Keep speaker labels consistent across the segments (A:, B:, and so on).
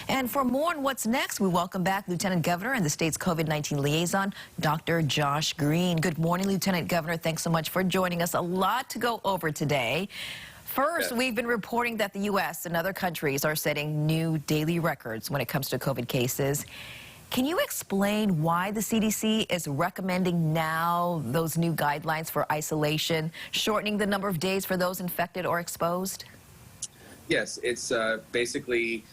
A: And for more on what's next, we welcome back Lieutenant Governor and the state's COVID-19 liaison, Dr. Josh Green. Good morning, Lieutenant Governor. Thanks so much for joining us. A lot to go over today. First, we've been reporting that the U.S. and other countries are setting new daily records when it comes to COVID cases. Can you explain why the CDC is recommending now those new guidelines for isolation, shortening the number of days for those infected or exposed?
B: Yes, it's basically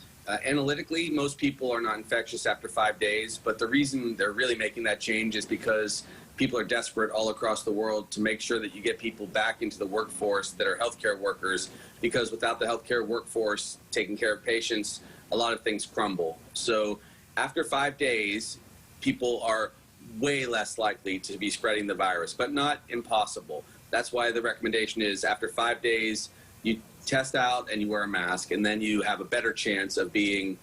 B: analytically, most people are not infectious after 5 days, but the reason they're really making that change is because people are desperate all across the world to make sure that you get people back into the workforce that are healthcare workers, because without the healthcare workforce taking care of patients, a lot of things crumble. So after 5 days, people are way less likely to be spreading the virus, but not impossible. That's why the recommendation is after 5 days, you test out and you wear a mask, and then you have a better chance of being,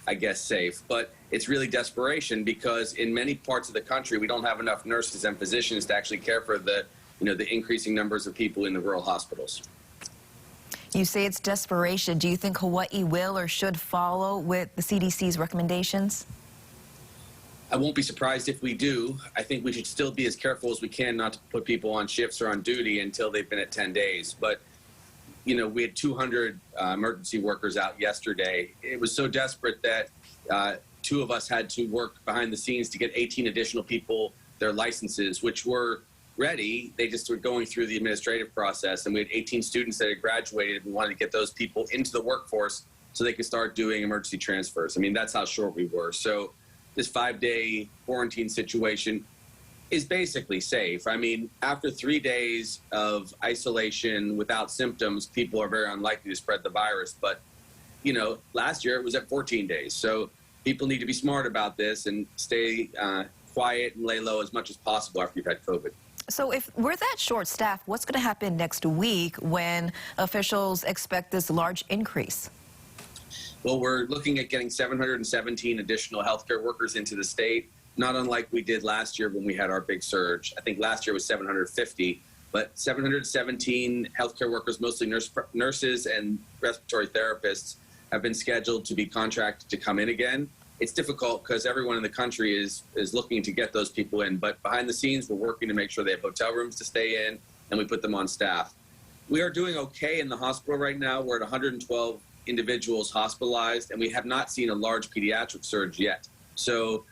B: I guess, safe. But it's really desperation, because in many parts of the country, we don't have enough nurses and physicians to actually care for the increasing numbers of people in the rural hospitals.
A: You say it's desperation. Do you think Hawaii will or should follow with the CDC's recommendations?
B: I won't be surprised if we do. I think we should still be as careful as we can not to put people on shifts or on duty until they've been at 10 days. But we had 200 emergency workers out yesterday. It was so desperate that two of us had to work behind the scenes to get 18 additional people their licenses, which were ready. They just were going through the administrative process, and we had 18 students that had graduated. We wanted to get those people into the workforce so they could start doing emergency transfers. I mean, that's how short we were. So this 5-day quarantine situation is basically safe. I mean, after 3 days of isolation without symptoms, people are very unlikely to spread the virus. But, last year it was at 14 days. So people need to be smart about this and stay quiet and lay low as much as possible after you've had COVID.
A: So if we're that short-staffed, what's going to happen next week when officials expect this large increase?
B: Well, we're looking at getting 717 additional healthcare workers into the state, not unlike we did last year when we had our big surge. I think last year was 750, but 717 healthcare workers, mostly nurses and respiratory therapists, have been scheduled to be contracted to come in again. It's difficult because everyone in the country is looking to get those people in, but behind the scenes, we're working to make sure they have hotel rooms to stay in, and we put them on staff. We are doing okay in the hospital right now. We're at 112 individuals hospitalized, and we have not seen a large pediatric surge yet. So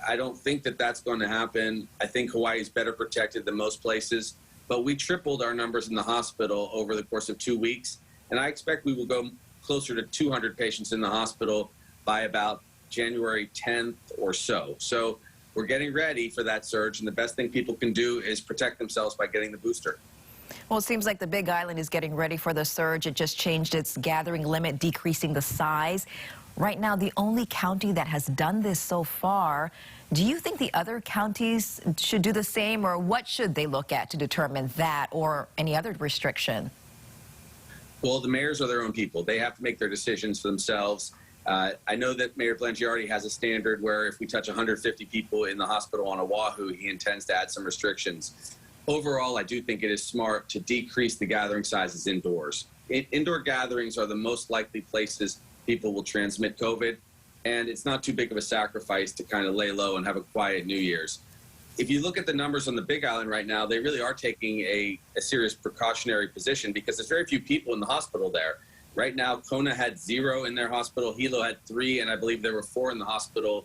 B: I don't think that that's going to happen. I think Hawaii is better protected than most places, but we tripled our numbers in the hospital over the course of 2 weeks, and I expect we will go closer to 200 patients in the hospital by about January 10th or so. So we're getting ready for that surge, and the best thing people can do is protect themselves by getting the booster.
A: Well, it seems like the Big Island is getting ready for the surge. It just changed its gathering limit, decreasing the size. Right now, the only county that has done this so far. Do you think the other counties should do the same, or what should they look at to determine that or any other restriction?
B: Well, the mayors are their own people. They have to make their decisions for themselves. I know that Mayor Blangiardi has a standard where if we touch 150 people in the hospital on Oahu, he intends to add some restrictions. Overall, I do think it is smart to decrease the gathering sizes indoors. Indoor gatherings are the most likely places people will transmit COVID, and it's not too big of a sacrifice to kind of lay low and have a quiet New Year's. If you look at the numbers on the Big Island right now, they really are taking a serious precautionary position because there's very few people in the hospital there. Right now, Kona had 0 in their hospital, Hilo had 3, and I believe there were 4 in the hospital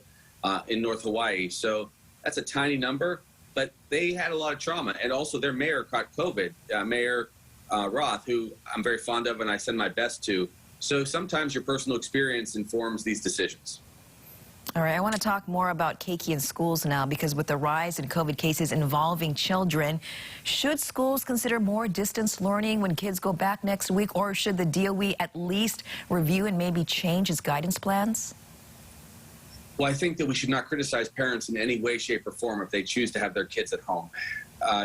B: in North Hawaii. So that's a tiny number, but they had a lot of trauma. And also their mayor caught COVID, Mayor Roth, who I'm very fond of and I send my best to. So sometimes your personal experience informs these decisions.
A: All right, I want to talk more about Keiki in schools now, because with the rise in COVID cases involving children, should schools consider more distance learning when kids go back next week, or should the DOE at least review and maybe change its guidance plans?
B: Well, I think that we should not criticize parents in any way, shape, or form if they choose to have their kids at home.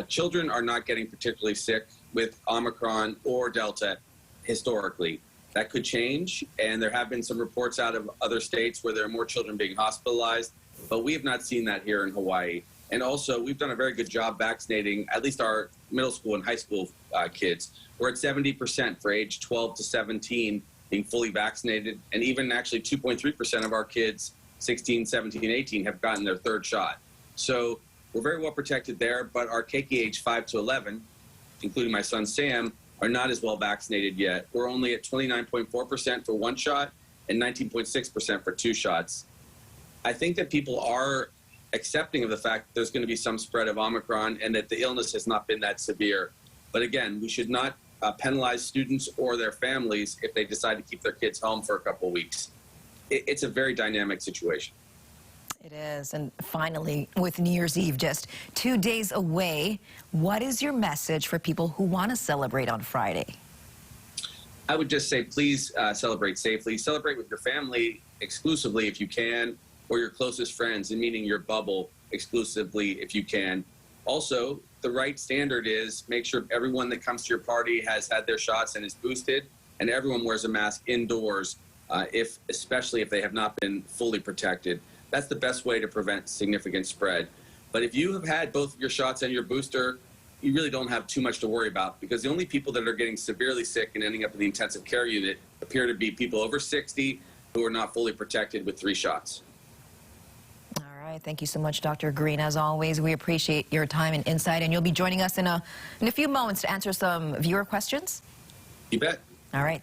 B: Children are not getting particularly sick with Omicron or Delta historically. That could change, and there have been some reports out of other states where there are more children being hospitalized, but we have not seen that here in Hawaii. And also, we've done a very good job vaccinating at least our middle school and high school kids. We're at 70% for age 12 to 17 being fully vaccinated, and even actually 2.3% of our kids, 16, 17, 18, have gotten their third shot. So we're very well protected there, but our KK age 5 to 11, including my son Sam, are not as well vaccinated yet. We're only at 29.4% for one shot and 19.6% for two shots. I think that people are accepting of the fact that there's going to be some spread of Omicron and that the illness has not been that severe. But again, we should not penalize students or their families if they decide to keep their kids home for a couple of weeks. It's a very dynamic situation.
A: It is. And finally, with New Year's Eve just 2 days away, what is your message for people who want to celebrate on Friday?
B: I would just say, please celebrate safely. Celebrate with your family exclusively if you can, or your closest friends, and meaning your bubble exclusively if you can. Also, the right standard is make sure everyone that comes to your party has had their shots and is boosted, and everyone wears a mask indoors, especially if they have not been fully protected. That's the best way to prevent significant spread. But if you have had both of your shots and your booster, you really don't have too much to worry about, because the only people that are getting severely sick and ending up in the intensive care unit appear to be people over 60 who are not fully protected with 3 shots.
A: All right. Thank you so much, Dr. Green. As always, we appreciate your time and insight, and you'll be joining us in a few moments to answer some viewer questions.
B: You bet.
A: All right.